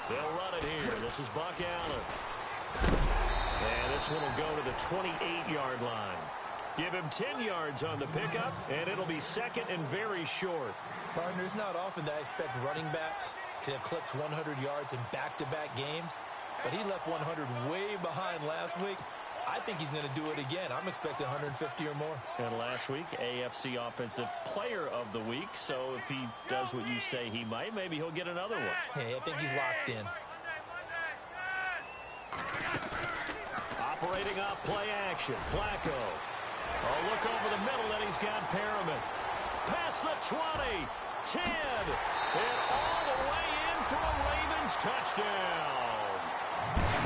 They'll run it here. This is Buck Allen. And this one will go to the 28-yard line. Give him 10 yards on the pickup, and it'll be second and very short. Partner, it's not often that I expect running backs to eclipse 100 yards in back-to-back games, but he left 100 way behind last week. I think he's going to do it again. I'm expecting 150 or more. And last week, AFC Offensive Player of the Week. So if he does what you say he might, maybe he'll get another one. Hey, I think he's locked in. Operating off play action. Flacco. Oh, look over the middle, and he's got Perriman. Past the 20, 10, and all the way in for a Ravens touchdown.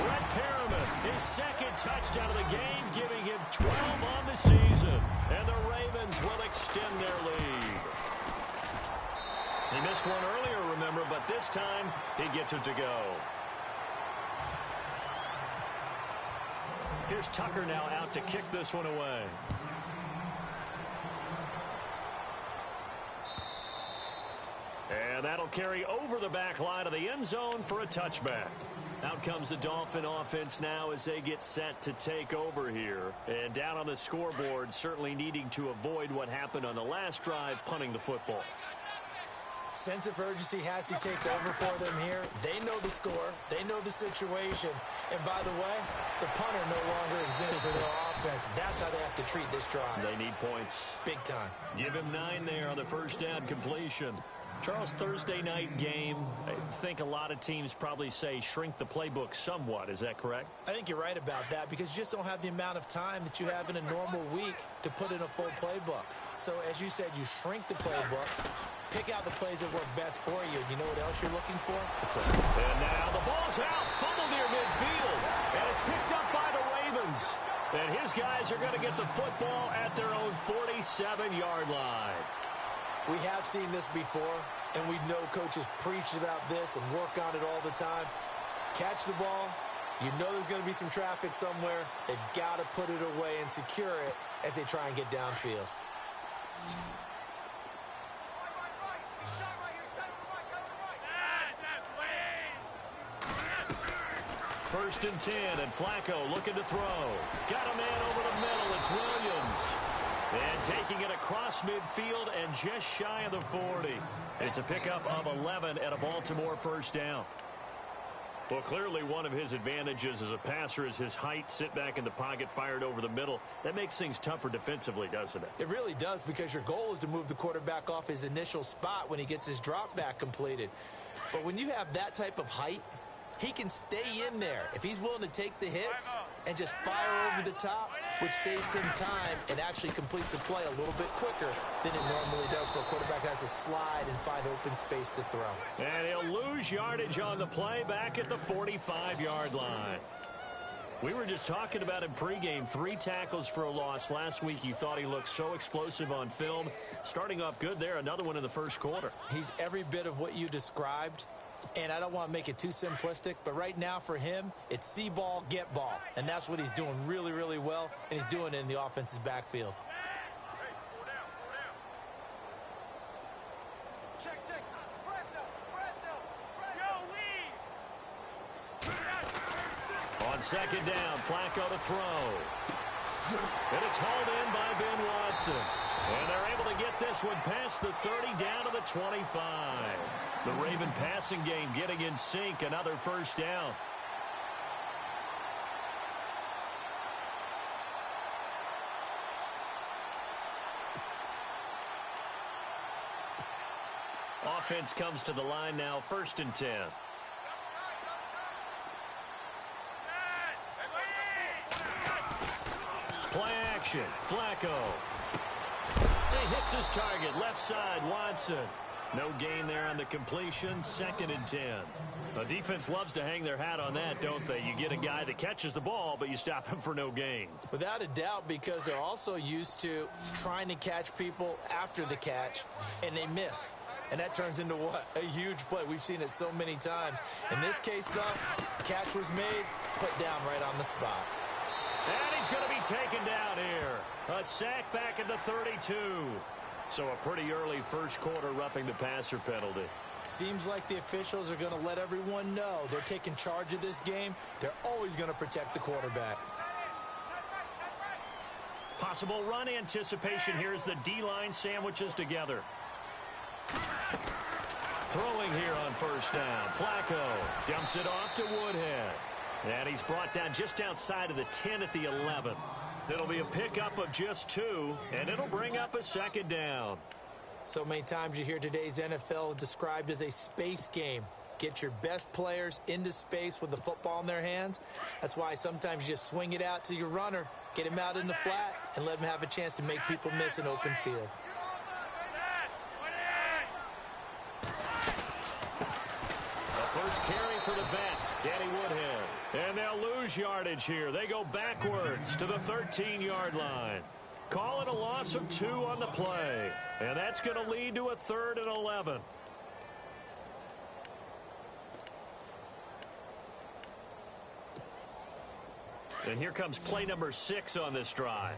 Brett Perriman, his second touchdown of the game, giving him 12 on the season. And the Ravens will extend their lead. He missed one earlier, remember, but this time he gets it to go. Here's Tucker now out to kick this one away. And that'll carry over the back line of the end zone for a touchback. Out comes the Dolphin offense now as they get set to take over here. And down on the scoreboard, certainly needing to avoid what happened on the last drive, punting the football. Sense of urgency has to take over for them here. They know the score. They know the situation. And by the way, the punter no longer exists for their offense. That's how they have to treat this drive. They need points. Big time. Give him 9 there on the first down completion. Charles, Thursday night game, I think a lot of teams probably say shrink the playbook somewhat. Is that correct? I think you're right about that because you just don't have the amount of time that you have in a normal week to put in a full playbook. So, as you said, you shrink the playbook, pick out the plays that work best for you. You know what else you're looking for? And now the ball's out, fumble near midfield, and it's picked up by the Ravens. And his guys are going to get the football at their own 47-yard line. We have seen this before, and we know coaches preach about this and work on it all the time. Catch the ball. You know there's going to be some traffic somewhere. They've got to put it away and secure it as they try and get downfield. First and 10, and Flacco looking to throw. Got a man over the middle. It's Williams. And taking it across midfield and just shy of the 40. It's a pickup of 11 and a Baltimore first down. Well, clearly one of his advantages as a passer is his height. Sit back in the pocket, fired over the middle. That makes things tougher defensively, doesn't it? It really does, because your goal is to move the quarterback off his initial spot when he gets his drop back completed. But when you have that type of height, he can stay in there if he's willing to take the hits and just fire over the top, which saves him time and actually completes a play a little bit quicker than it normally does for a quarterback who has to slide and find open space to throw. And he'll lose yardage on the play back at the 45-yard line. We were just talking about him pregame. 3 tackles for a loss. Last week you thought he looked so explosive on film. Starting off good there. Another one in the first quarter. He's every bit of what you described. And I don't want to make it too simplistic, but right now for him, it's see ball, get ball. And that's what he's doing really, really well, and he's doing it in the offense's backfield. On second down, Flacco to throw. And it's hauled in by Ben Watson. And they're able to get this one past the 30 down to the 25. The Raven passing game getting in sync. Another first down. Offense comes to the line now. First and 10. Play action. Flacco. He hits his target. Left side, Watson. No gain there on the completion. Second and 10. The defense loves to hang their hat on that, don't they? You get a guy that catches the ball, but you stop him for no gain. Without a doubt, because they're also used to trying to catch people after the catch, and they miss. And that turns into what? A huge play. We've seen it so many times. In this case, though, catch was made, put down right on the spot. And he's going to be taken down here. A sack back at the 32. So a pretty early first quarter roughing the passer penalty. Seems like the officials are going to let everyone know they're taking charge of this game. They're always going to protect the quarterback. Possible run anticipation here as the D-line sandwiches together. Throwing here on first down. Flacco dumps it off to Woodhead. And he's brought down just outside of the 10 at the 11. It'll be a pickup of just 2, and it'll bring up a second down. So many times you hear today's NFL described as a space game. Get your best players into space with the football in their hands. That's why sometimes you just swing it out to your runner, get him out in the flat, and let him have a chance to make people miss an open field. The first carry for the vet, Danny Woodhead. And they'll lose yardage here. They go backwards to the 13-yard line. Call it a loss of 2 on the play. And that's going to lead to a 3rd and 11. And here comes play number 6 on this drive.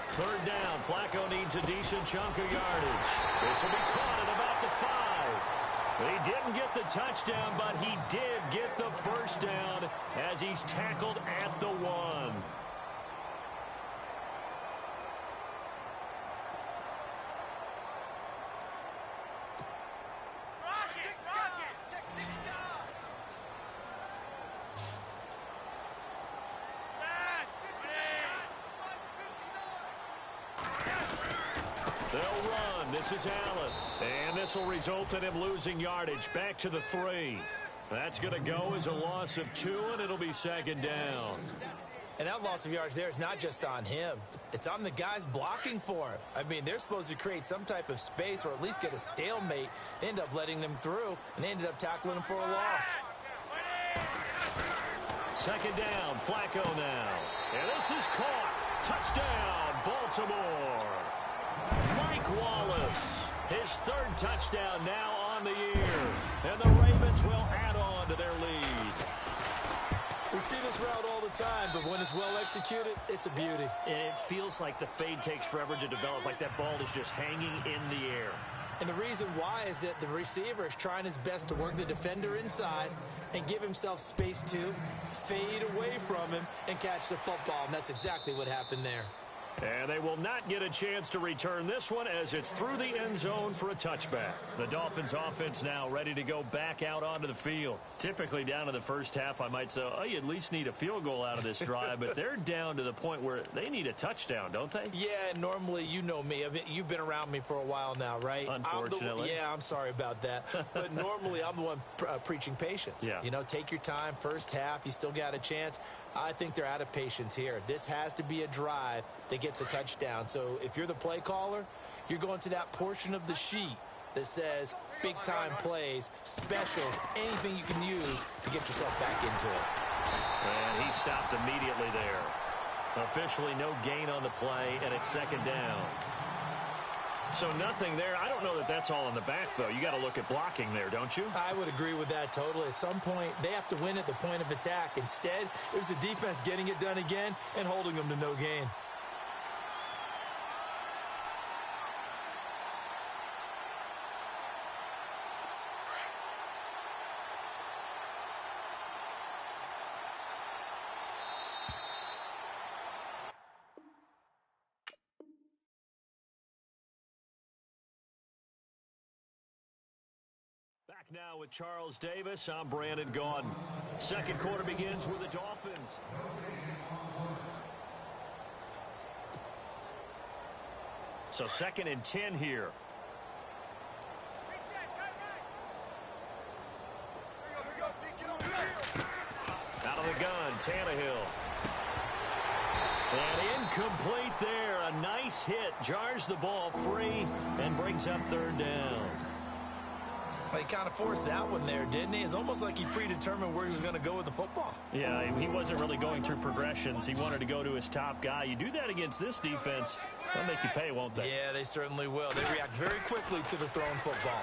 Third down. Flacco needs a decent chunk of yardage. This will be caught at about the 5. He didn't get the touchdown, but he did get the first down as he's tackled at the 1. They'll run. This is Allen. And this will result in him losing yardage back to the 3. That's going to go as a loss of 2, and it'll be second down. And that loss of yards there is not just on him. It's on the guys blocking for him. I mean, they're supposed to create some type of space or at least get a stalemate. They end up letting them through, and they ended up tackling him for a loss. Second down, Flacco now. And this is caught. Touchdown, Baltimore. Mike Wallace, his 3rd touchdown now on the year. And the Ravens will add on to their lead. We see this route all the time, but when it's well executed, it's a beauty. And it feels like the fade takes forever to develop, like that ball is just hanging in the air. And the reason why is that the receiver is trying his best to work the defender inside and give himself space to fade away from him and catch the football. And that's exactly what happened there. And they will not get a chance to return this one as it's through the end zone for a touchback. The Dolphins offense now ready to go back out onto the field. Typically down to the first half, I might say, oh, you at least need a field goal out of this drive, but they're down to the point where they need a touchdown, don't they? Yeah, normally, you know me. You've been around me for a while now, right? Unfortunately. I'm sorry about that. But normally, I'm the one preaching patience. Yeah. You know, take your time. First half, you still got a chance. I think they're out of patience here. This has to be a drive that gets a touchdown. So if you're the play caller, you're going to that portion of the sheet that says big-time plays, specials, anything you can use to get yourself back into it. And he stopped immediately there. Officially no gain on the play, and it's second down. So nothing there. I don't know that that's all in the back, though. You got to look at blocking there, don't you? I would agree with that totally. At some point, they have to win at the point of attack. Instead, it was the defense getting it done again and holding them to no gain. Back now with Charles Davis. I'm Brandon Gaudin. Second quarter begins with the Dolphins. So second and 10 here. Out of the gun, Tannehill. And incomplete there. A nice hit. Jars the ball free and brings up third down. Well, he kind of forced that one there, didn't he? It's almost like he predetermined where he was going to go with the football. Yeah, he wasn't really going through progressions. He wanted to go to his top guy. You do that against this defense, they'll make you pay, won't they? Yeah, they certainly will. They react very quickly to the thrown football.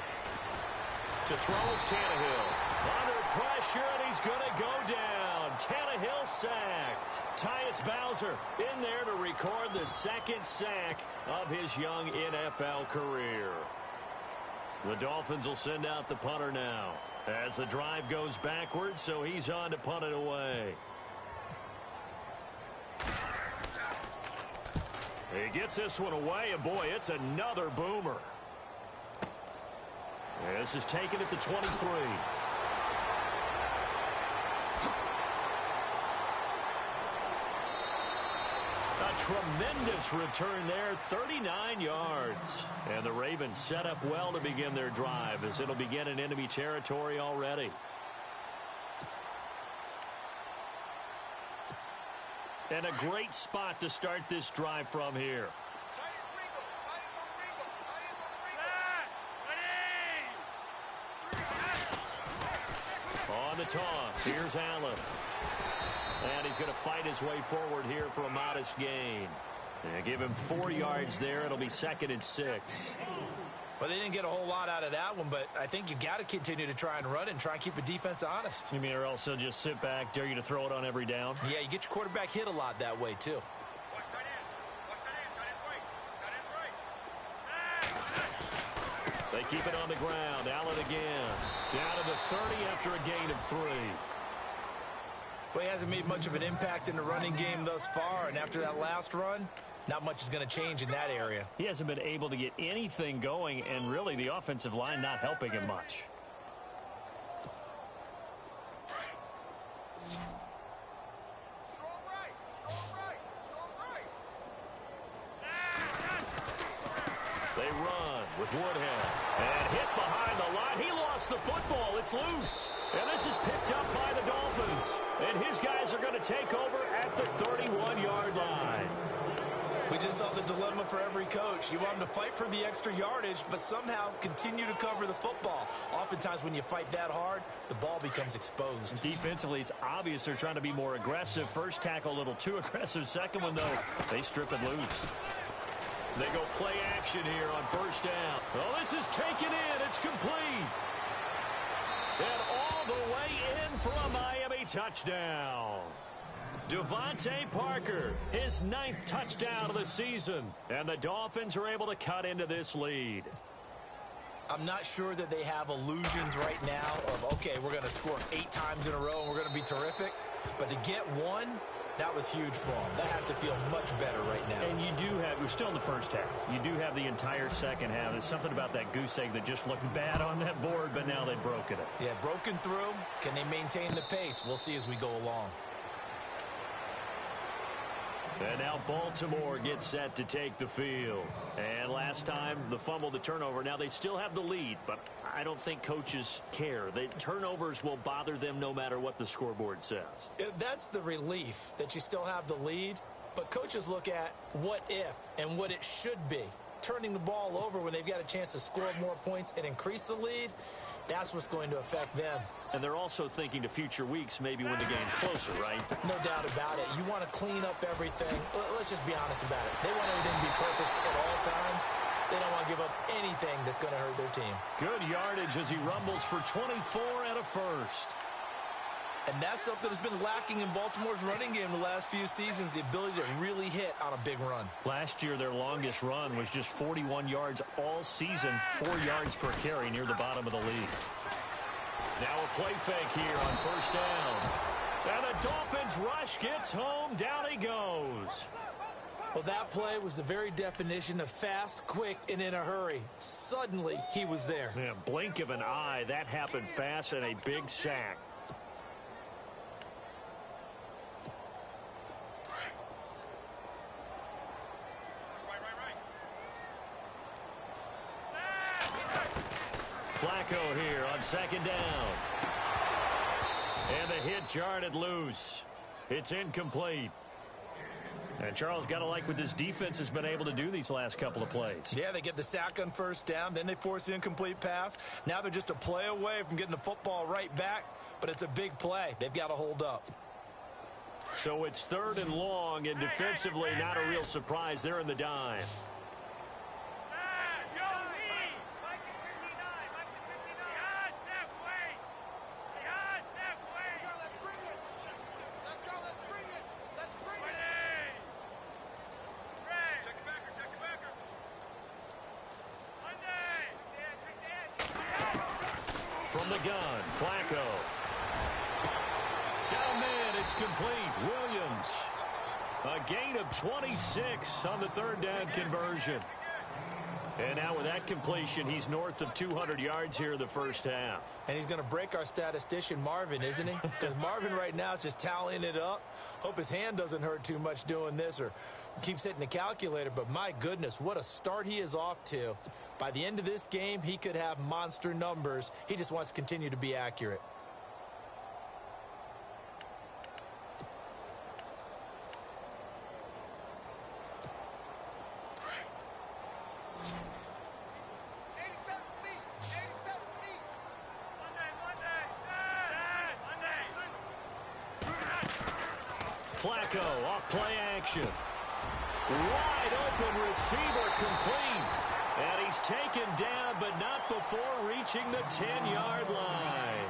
To throw is Tannehill. Under pressure, and he's going to go down. Tannehill sacked. Tyus Bowser in there to record the second sack of his young NFL career. The Dolphins will send out the punter now as the drive goes backwards, so he's on to punt it away. He gets this one away, and boy, it's another boomer. This is taken at the 23. A tremendous return there, 39 yards. And the Ravens set up well to begin their drive as it'll begin in enemy territory already. And a great spot to start this drive from here. On the toss, here's Allen. And he's going to fight his way forward here for a modest gain. And give him 4 yards there. It'll be 2nd and 6. Well, they didn't get a whole lot out of that one, but I think you've got to continue to try and run and try and keep the defense honest. You mean or else they'll just sit back, dare you to throw it on every down? Yeah, you get your quarterback hit a lot that way, too. They keep it on the ground. Allen again. Down to the 30 after a gain of 3. Well, he hasn't made much of an impact in the running game thus far, and after that last run, not much is going to change in that area. He hasn't been able to get anything going, and really the offensive line not helping him much. They run with Woodhead. And hit behind the line. He lost the football. It's loose. And this is picked up by the Dolphins. And his guys are going to take over at the 31-yard line. We just saw the dilemma for every coach. You want them to fight for the extra yardage, but somehow continue to cover the football. Oftentimes when you fight that hard, the ball becomes exposed. Defensively, it's obvious they're trying to be more aggressive. First tackle a little too aggressive. Second one, though, they strip it loose. They go play action here on first down. Oh, this is taken in. It's complete. And all the way in for a Miami touchdown. Devontae Parker, his 9th touchdown of the season. And the Dolphins are able to cut into this lead. I'm not sure that they have illusions right now of, okay, we're going to score 8 times in a row and we're going to be terrific. But to get one, that was huge for them. That has to feel much better right now. And you do have, we're still in the first half. You do have the entire second half. There's something about that goose egg that just looked bad on that board, but now they've broken it. Yeah, broken through. Can they maintain the pace? We'll see as we go along. And now Baltimore gets set to take the field. And last time, the fumble, the turnover. Now they still have the lead, but I don't think coaches care. The turnovers will bother them no matter what the scoreboard says. That's the relief, that you still have the lead. But coaches look at what if and what it should be. Turning the ball over when they've got a chance to score more points and increase the lead, that's what's going to affect them. And they're also thinking to future weeks, maybe when the game's closer, right? No doubt about it. You want to clean up everything. Let's just be honest about it. They want everything to be perfect at all times. They don't want to give up anything that's going to hurt their team. Good yardage as he rumbles for 24 and a first. And that's something that's been lacking in Baltimore's running game the last few seasons, the ability to really hit on a big run. Last year, their longest run was just 41 yards all season, 4 yards per carry near the bottom of the league. Now a play fake here on first down. And the Dolphins rush gets home. Down he goes. Well, that play was the very definition of fast, quick, and in a hurry. Suddenly, he was there. Yeah, blink of an eye. That happened fast and a big sack. Flacco here on second down. And the hit jarred it loose. It's incomplete. And Charles, got to like what this defense has been able to do these last couple of plays. Yeah, they get the sack on first down. Then they force the incomplete pass. Now they're just a play away from getting the football right back. But it's a big play. They've got to hold up. So it's 3rd and long, and defensively not a real surprise. They're in the dime. the gun. Flacco. Got a man. It's complete. Williams. A gain of 26 on the third down conversion. And now with that completion, he's north of 200 yards here in the first half. And he's going to break our statistician, Marvin, isn't he? Because Marvin right now is just tallying it up. Hope his hand doesn't hurt too much doing this or keeps hitting the calculator. But my goodness, what a start he is off to. By the end of this game, he could have monster numbers. He just wants to continue to be accurate. Flacco off play action. Wide open receiver complete. And he's taken down, but not before reaching the 10-yard line.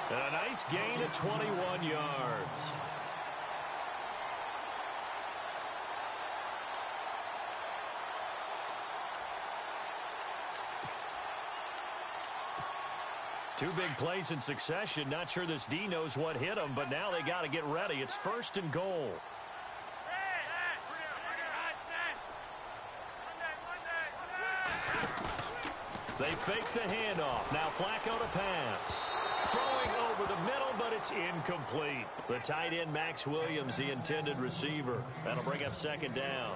A nice gain of 21 yards. Two big plays in succession. Not sure this D knows what hit him, but now they got to get ready. It's 1st and goal. They fake the handoff. Now Flacco to pass. Throwing over the middle, but it's incomplete. The tight end, Max Williams, the intended receiver. That'll bring up 2nd down.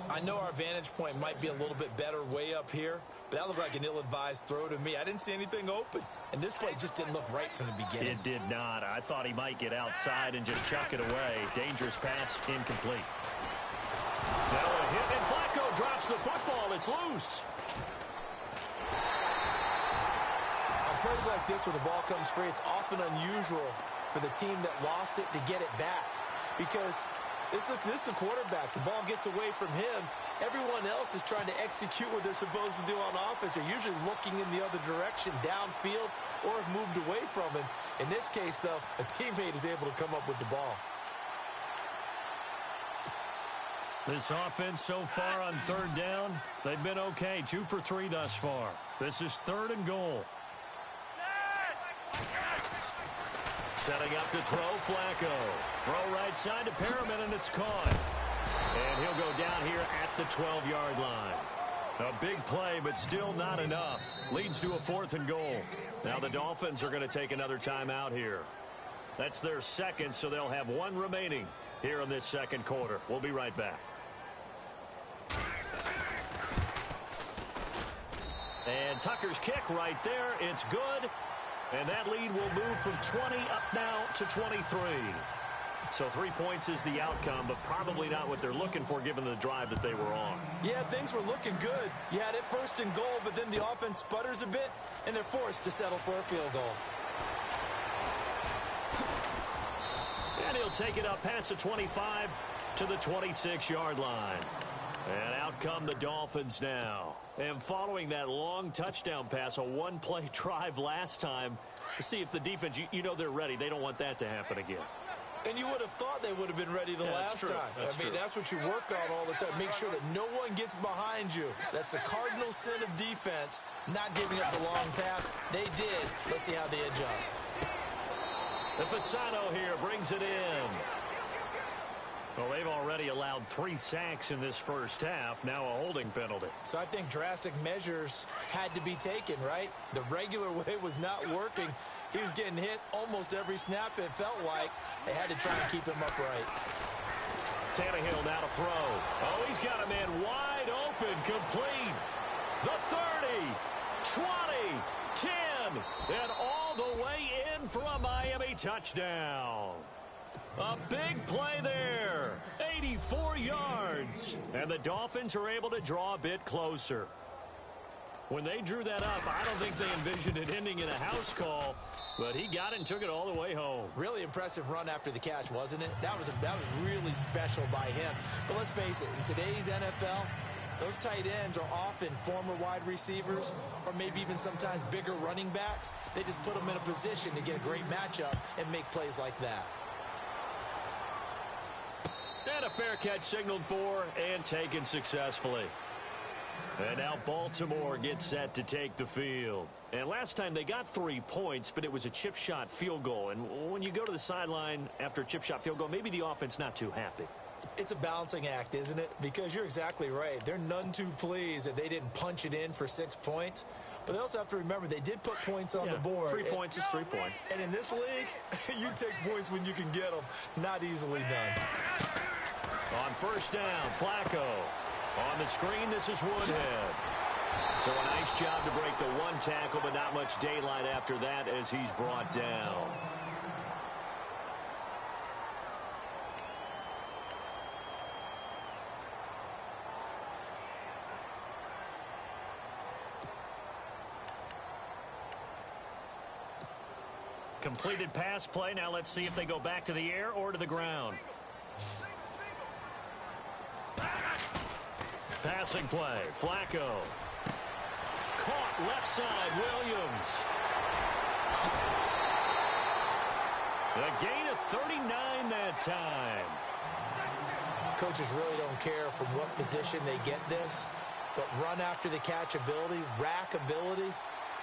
I know our vantage point might be a little bit better way up here, but that looked like an ill-advised throw to me. I didn't see anything open, and this play just didn't look right from the beginning. It did not. I thought he might get outside and just chuck it away. Dangerous pass, incomplete. Now a hit, and Flacco drops the football. It's loose. On plays like this where the ball comes free, it's often unusual for the team that lost it to get it back because this is the quarterback. The ball gets away from him. Everyone else is trying to execute what they're supposed to do on offense. They're usually looking in the other direction, downfield, or have moved away from him. In this case, though, a teammate is able to come up with the ball. This offense so far on 3rd down, they've been okay. 2 for 3 thus far. This is 3rd and goal. Setting up to throw, Flacco. Throw right side to Perriman, and it's caught. And he'll go down here at the 12-yard line. A big play, but still not enough. Leads to a 4th and goal. Now the Dolphins are going to take another timeout here. That's their 2nd, so they'll have 1 remaining here in this 2nd quarter. We'll be right back. And Tucker's kick right there. It's good. And that lead will move from 20 up now to 23. So 3 points is the outcome, but probably not what they're looking for given the drive that they were on. Yeah, things were looking good. You had it 1st and goal, but then the offense sputters a bit, and they're forced to settle for a field goal. And he'll take it up past the 25 to the 26-yard line. And out come the Dolphins now. And following that long touchdown pass, a 1-play drive last time, to see if the defense, you know they're ready. They don't want that to happen again. And you would have thought they would have been ready the last time. I mean, that's what you work on all the time. Make sure that no one gets behind you. That's the cardinal sin of defense, not giving up the long pass. They did. Let's see how they adjust. The Fasano here brings it in. Well, they've already allowed 3 sacks in this first half. Now a holding penalty. So I think drastic measures had to be taken, right? The regular way was not working. He was getting hit almost every snap, it felt like. They had to try and keep him upright. Tannehill now to throw. Oh, he's got a man wide open, complete. The 30, 20, 10, and all the way in for a Miami touchdown. A big play there. 84 yards. And the Dolphins are able to draw a bit closer. When they drew that up, I don't think they envisioned it ending in a house call, but he got it and took it all the way home. Really impressive run after the catch, wasn't it? That was really special by him. But let's face it, in today's NFL, those tight ends are often former wide receivers or maybe even sometimes bigger running backs. They just put them in a position to get a great matchup and make plays like that. And a fair catch signaled for and taken successfully. And now Baltimore gets set to take the field. And last time they got 3 points, but it was a chip shot field goal. And when you go to the sideline after a chip shot field goal, maybe the offense not too happy. It's a balancing act, isn't it? Because you're exactly right. They're none too pleased that they didn't punch it in for 6 points. But they also have to remember they did put points on the board. 3 points is 3 points. And in this league, you take points when you can get them. Not easily done. On first down, Flacco. On the screen, this is Woodhead. So a nice job to break the 1 tackle, but not much daylight after that as he's brought down. Completed pass play. Now let's see if they go back to the air or to the ground. Passing play. Flacco. Caught left side. Williams. A gain of 39 that time. Coaches really don't care from what position they get this, but run after the catch ability, rack ability,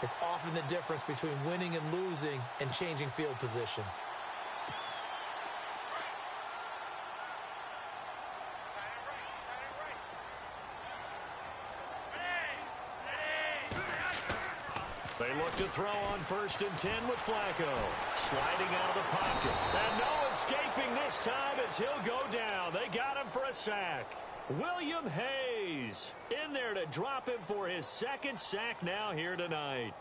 is often the difference between winning and losing and changing field position. They look to throw on 1st and 10 with Flacco. Sliding out of the pocket. And no escaping this time as he'll go down. They got him for a sack. William Hayes in there to drop him for his 2nd sack now here tonight.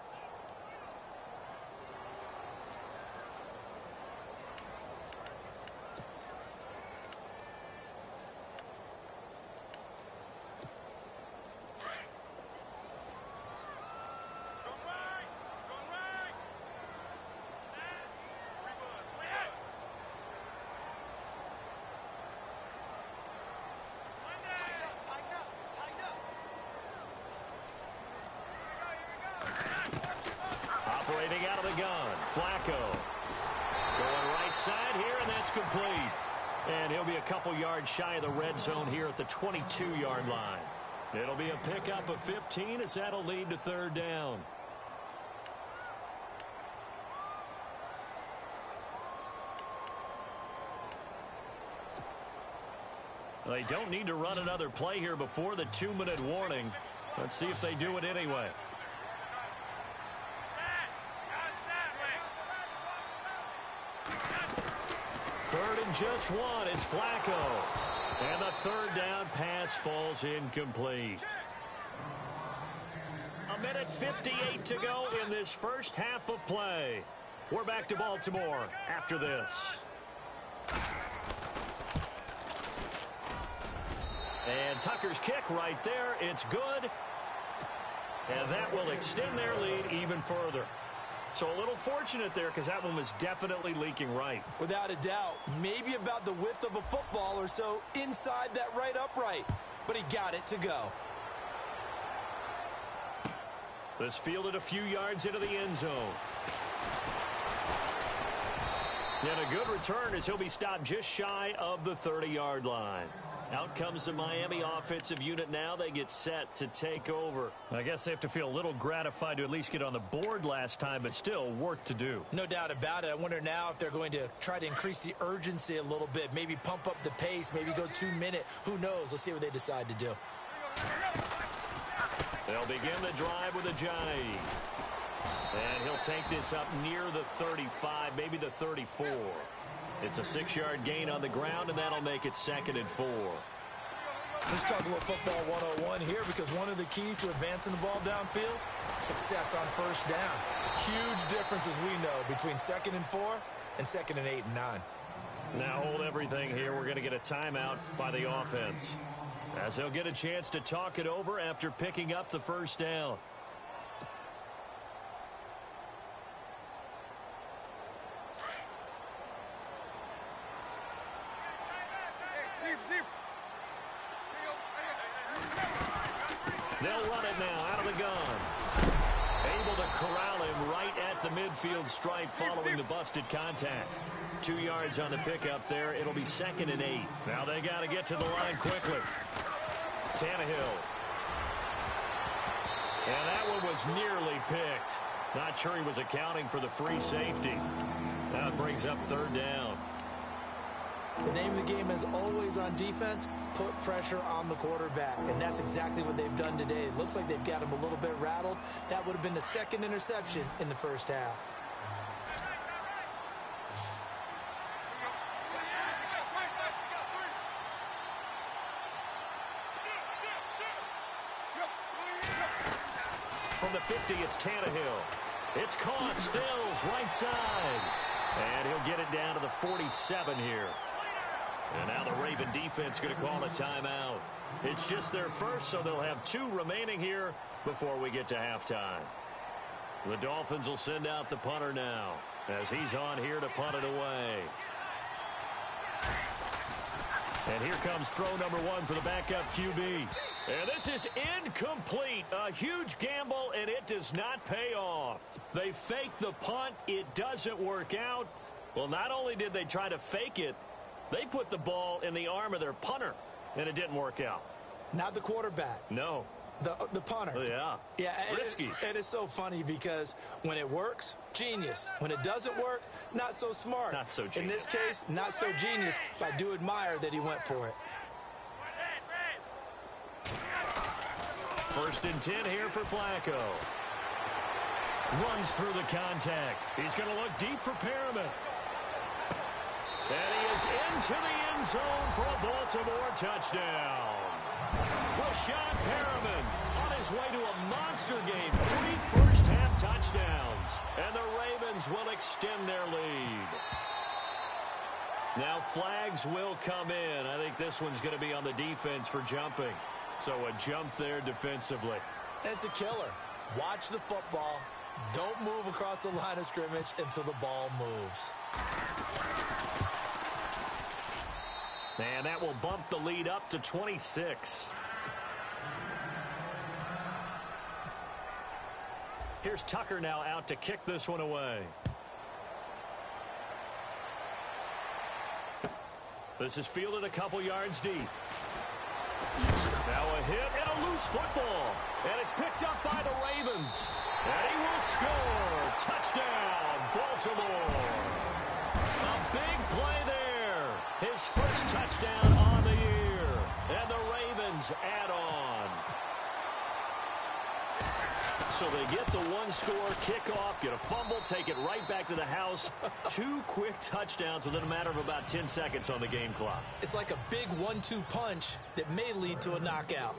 Operating out of the gun, Flacco. Going right side here, and that's complete. And he'll be a couple yards shy of the red zone here at the 22-yard line. It'll be a pickup of 15 as that'll lead to 3rd down. They don't need to run another play here before the 2-minute warning. Let's see if they do it anyway. 3rd and just 1. It's Flacco. And the 3rd down pass falls incomplete. 1:58 to go in this first half of play. We're back to Baltimore after this. And Tucker's kick right there. It's good. And that will extend their lead even further. So a little fortunate there because that one was definitely leaking right. Without a doubt. Maybe about the width of a football or so inside that right upright. But he got it to go. This fielded a few yards into the end zone. And a good return as he'll be stopped just shy of the 30-yard line. Out comes the Miami offensive unit now. They get set to take over. I guess they have to feel a little gratified to at least get on the board last time, but still work to do. No doubt about it. I wonder now if they're going to try to increase the urgency a little bit, maybe pump up the pace, maybe go 2-minute. Who knows? Let's see what they decide to do. They'll begin the drive with Ajayi. And he'll take this up near the 35, maybe the 34. It's a 6-yard gain on the ground, and that'll make it 2nd and 4. Let's talk a little football 101 here because one of the keys to advancing the ball downfield, success on 1st down. Huge difference, as we know, between 2nd and 4 and 2nd and 8 and 9. Now hold everything here. We're going to get a timeout by the offense as they'll get a chance to talk it over after picking up the 1st down. They'll run it now out of the gun. Able to corral him right at the midfield stripe following the busted contact. 2 yards on the pickup there. It'll be 2nd and 8. Now they got to get to the line quickly. Tannehill. And that one was nearly picked. Not sure he was accounting for the free safety. Now it brings up third down. The name of the game is always on defense, put pressure on the quarterback. And that's exactly what they've done today. It looks like they've got him a little bit rattled. That would have been the second interception in the first half. From the 50, it's Tannehill. It's caught, Stills, right side. And he'll get it down to the 47 here. And now the Raven defense going to call a timeout. It's just their first, so they'll have 2 remaining here before we get to halftime. The Dolphins will send out the punter now as he's on here to punt it away. And here comes throw number 1 for the backup QB. And this is incomplete. A huge gamble, and it does not pay off. They fake the punt. It doesn't work out. Well, not only did they try to fake it, they put the ball in the arm of their punter, and it didn't work out. Not the quarterback. No. The punter. Yeah. Yeah. Risky. And it's so funny because when it works, genius. When it doesn't work, not so smart. Not so genius. In this case, not so genius, but I do admire that he went for it. First and 10 here for Flacco. Runs through the contact. He's going to look deep for Perriman. And he is into the end zone for a Baltimore touchdown. Rashad Perriman on his way to a monster game. 3 first-half touchdowns. And the Ravens will extend their lead. Now flags will come in. I think this one's going to be on the defense for jumping. So a jump there defensively. And it's a killer. Watch the football. Don't move across the line of scrimmage until the ball moves. And that will bump the lead up to 26. Here's Tucker now out to kick this one away. This is fielded a couple yards deep. Now a hit and a loose football. And it's picked up by the Ravens. And he will score. Touchdown, Baltimore. A big play there. His first touchdown on the year. And the Ravens add on. So they get the one-score kickoff, get a fumble, take it right back to the house. 2 quick touchdowns within a matter of about 10 seconds on the game clock. It's like a big 1-2 punch that may lead to a knockout.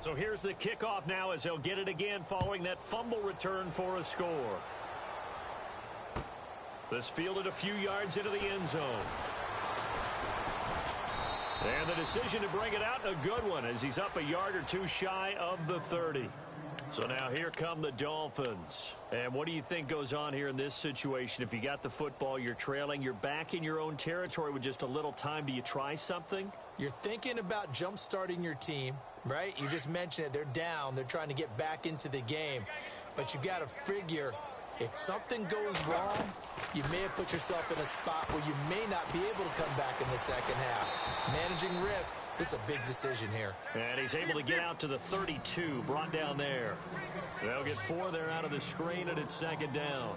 So here's the kickoff now as they'll get it again following that fumble return for a score. This fielded a few yards into the end zone. And the decision to bring it out, a good one, as he's up a yard or 2 shy of the 30. So now here come the Dolphins. And what do you think goes on here in this situation? If you got the football, you're trailing, you're back in your own territory with just a little time. Do you try something? You're thinking about jump-starting your team, right? You just mentioned it. They're down. They're trying to get back into the game. But you got to figure, if something goes wrong, you may have put yourself in a spot where you may not be able to come back in the second half. Managing risk, this is a big decision here. And he's able to get out to the 32, brought down there. They'll get 4 there out of the screen, and it's second down.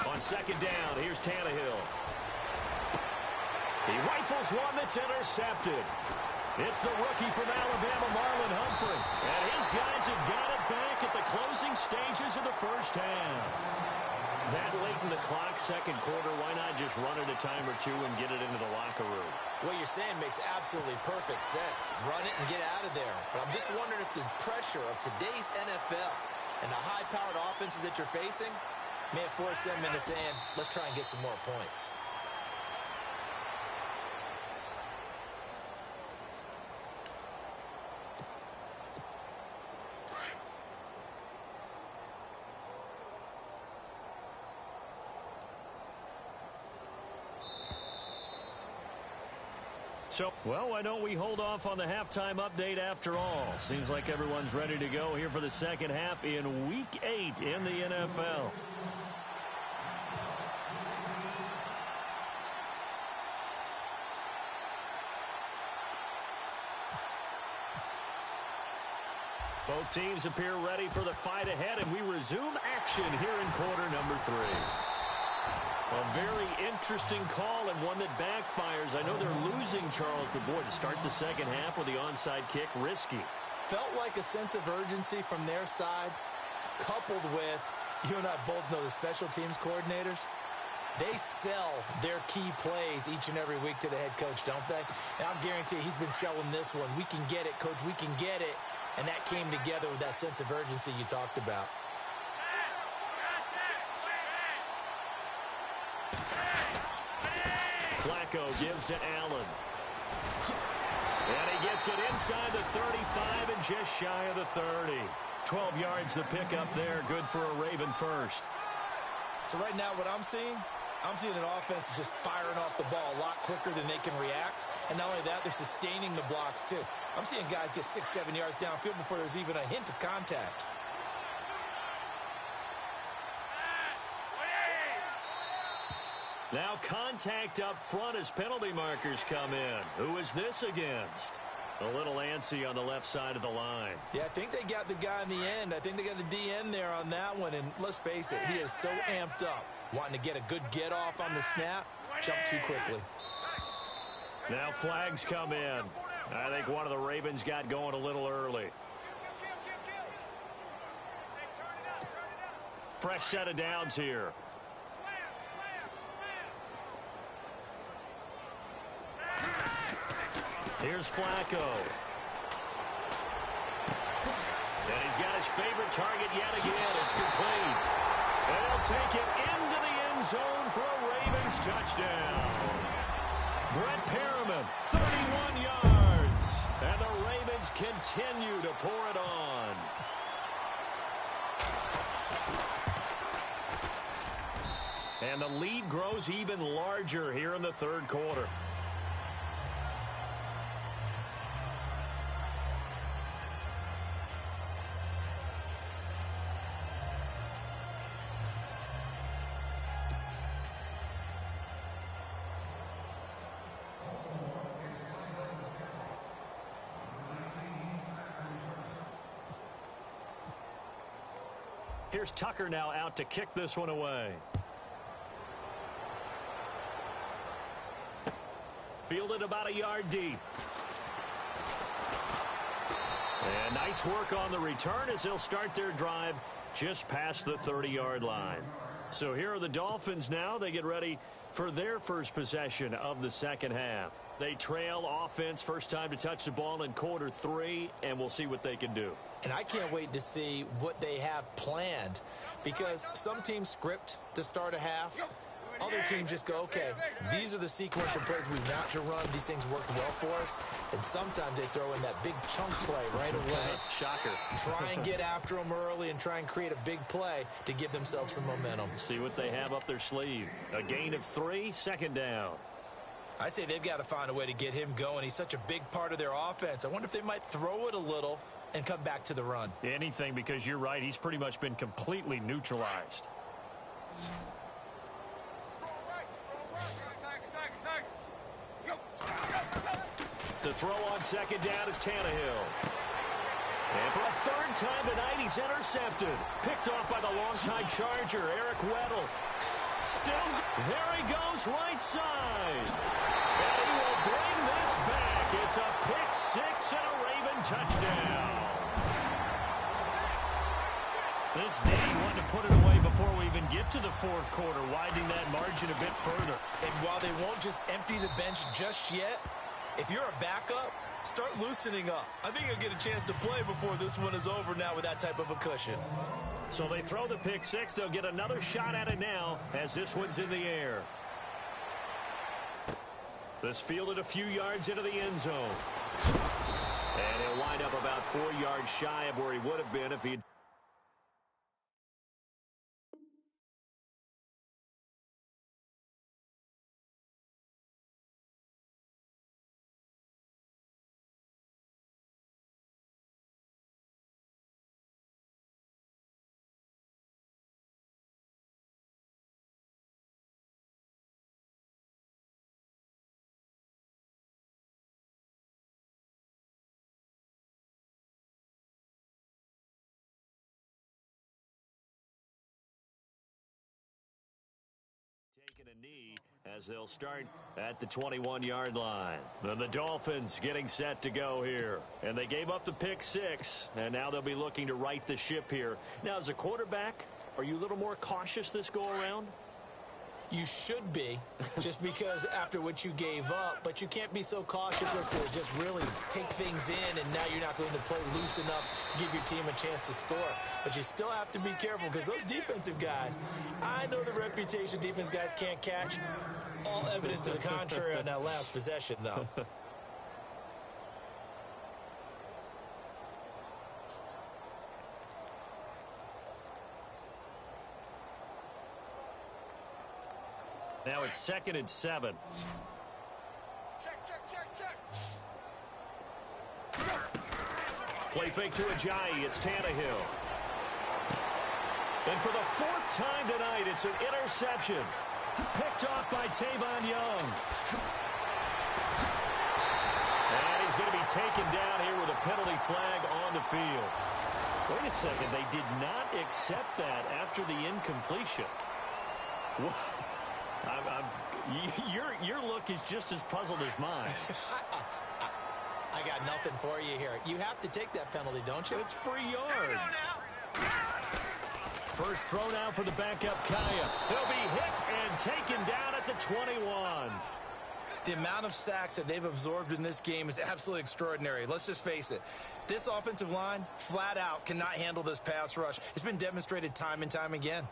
On second down, here's Tannehill. He rifles one that's intercepted. It's the rookie from Alabama, Marlon Humphrey. And his guys have got it back at the closing stages of the first half. That late in the clock, second quarter, why not just run it a time or 2 and get it into the locker room? What you're saying makes absolutely perfect sense. Run it and get out of there. But I'm just wondering if the pressure of today's NFL and the high-powered offenses that you're facing may have forced them into saying, let's try and get some more points. So, well, why don't we hold off on the halftime update after all? Seems like everyone's ready to go here for the second half in Week 8 in the NFL. Both teams appear ready for the fight ahead, and we resume action here in quarter number 3. A very interesting call and one that backfires. I know they're losing, Charles, but boy, to start the second half with the onside kick, risky. Felt like a sense of urgency from their side, coupled with, you and I both know the special teams coordinators, they sell their key plays each and every week to the head coach, don't they? And I'll guarantee he's been selling this one. We can get it, coach, we can get it. And that came together with that sense of urgency you talked about. Flacco gives to Allen. And he gets it inside the 35 and just shy of the 30. 12 yards to pick up there. Good for a Raven first. So right now what I'm seeing an offense is just firing off the ball a lot quicker than they can react. And not only that, they're sustaining the blocks too. I'm seeing guys get 6-7 yards downfield before there's even a hint of contact. Now contact up front as penalty markers come in. Who is this against? A little antsy on the left side of the line. Yeah, I think they got the guy in the end. I think they got the DN there on that one. And let's face it, he is so amped up, wanting to get a good get off on the snap, jump too quickly. Now flags come in. I think one of the Ravens got going a little early. Fresh set of downs here. Here's Flacco. And he's got his favorite target yet again. It's complete. And he'll take it into the end zone for a Ravens touchdown. Brett Perriman, 31 yards. And the Ravens continue to pour it on. And the lead grows even larger here in the third quarter. Here's Tucker now out to kick this one away. Fielded about a yard deep. And nice work on the return as they'll start their drive just past the 30-yard line. So here are the Dolphins now. They get ready for their first possession of the second half. They trail offense, first time to touch the ball in quarter 3, and we'll see what they can do. And I can't wait to see what they have planned, because some teams script to start a half. Other teams just go, okay, these are the sequence of plays we want to run. These things worked well for us. And sometimes they throw in that big chunk play right away. Shocker. Try and get after them early and try and create a big play to give themselves some momentum. See what they have up their sleeve. A gain of 3, second down. I'd say they've got to find a way to get him going. He's such a big part of their offense. I wonder if they might throw it a little and come back to the run. Anything, because you're right. He's pretty much been completely neutralized. The throw on second down is Tannehill. And for a third time tonight, he's intercepted. Picked off by the longtime Charger, Eric Weddle. Still, there he goes, right side. And he will bring this back. It's a pick-6 and a Raven touchdown. This day wanted to put it away before we even get to the fourth quarter, widening that margin a bit further. And while they won't just empty the bench just yet, if you're a backup, start loosening up. I think you'll get a chance to play before this one is over now with that type of a cushion. So they throw the pick-6. They'll get another shot at it now as this one's in the air. This fielded a few yards into the end zone. And he'll wind up about 4 yards shy of where he would have been if he'd a knee as they'll start at the 21-yard line. And the Dolphins getting set to go here. And they gave up the pick 6, and now they'll be looking to right the ship here. Now, as a quarterback, are you a little more cautious this go-around? You should be, just because after what you gave up, but you can't be so cautious as to just really take things in, and now you're not going to play loose enough to give your team a chance to score. But you still have to be careful, because those defensive guys, I know the reputation defense guys can't catch. All evidence to the contrary on that last possession, though. Now it's 2nd and 7. Check. Play fake to Ajayi. It's Tannehill. And for the 4th time tonight, it's an interception. Picked off by Tavon Young. And he's going to be taken down here with a penalty flag on the field. Wait a second. They did not accept that after the incompletion. What? Your look is just as puzzled as mine. I got nothing for you here. You have to take that penalty, don't you? It's free yards. First throw now for the backup Kaya. He'll be hit and taken down at the 21. The amount of sacks that they've absorbed in this game is absolutely extraordinary. Let's just face it. This offensive line, flat out, cannot handle this pass rush. It's been demonstrated time and time again.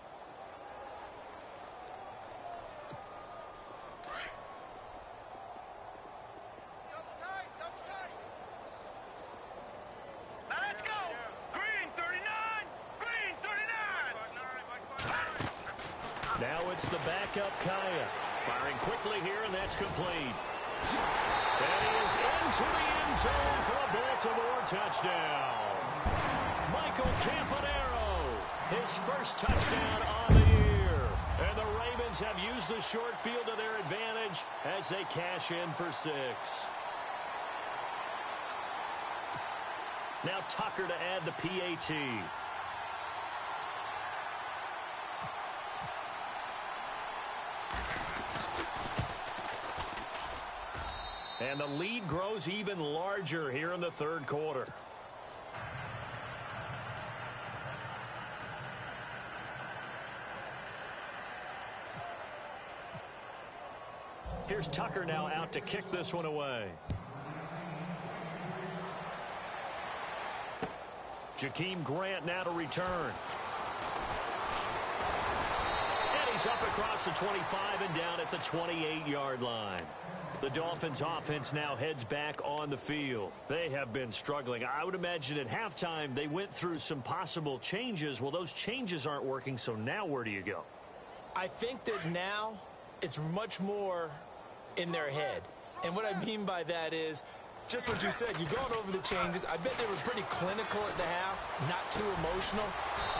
Now it's the backup Kaya. Firing quickly here, and that's complete. And he is into the end zone for a Baltimore touchdown. Michael Campanaro, his first touchdown on the year. And the Ravens have used the short field to their advantage as they cash in for 6. Now Tucker to add the PAT. And the lead grows even larger here in the 3rd quarter. Here's Tucker now out to kick this one away. Jakeem Grant now to return. And he's up across the 25 and down at the 28-yard line. The Dolphins offense now heads back on the field. They have been struggling. I would imagine at halftime they went through some possible changes. Well, those changes aren't working, so now where do you go? I think that now it's much more in their head. And what I mean by that is just what you said. You've gone over the changes. I bet they were pretty clinical at the half, not too emotional.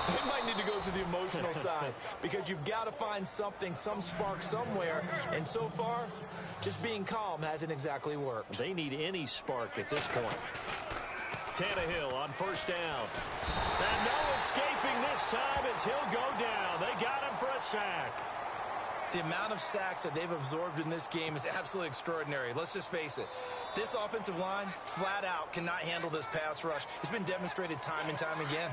They might need to go to the emotional side because you've got to find something, some spark somewhere. And so far, just being calm hasn't exactly worked. They need any spark at this point. Tannehill on first down. And no escaping this time as he'll go down. They got him for a sack. The amount of sacks that they've absorbed in this game is absolutely extraordinary. Let's just face it. This offensive line, flat out, cannot handle this pass rush. It's been demonstrated time and time again.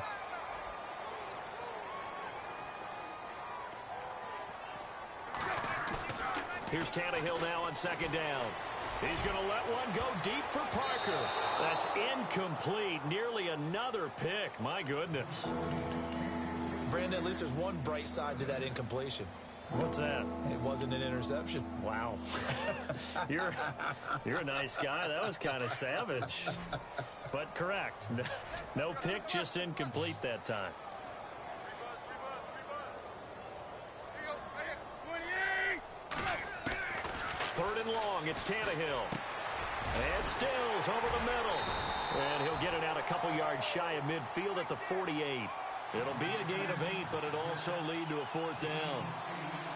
Here's Tannehill now on 2nd down. He's going to let one go deep for Parker. That's incomplete. Nearly another pick. My goodness. Brandon, at least there's one bright side to that incompletion. What's that? It wasn't an interception. Wow. You're a nice guy. That was kind of savage. But correct. No pick, just incomplete that time. Third and long, it's Tannehill. And Stills over the middle. And he'll get it out a couple yards shy of midfield at the 48. It'll be a gain of 8, but it'll also lead to a 4th down.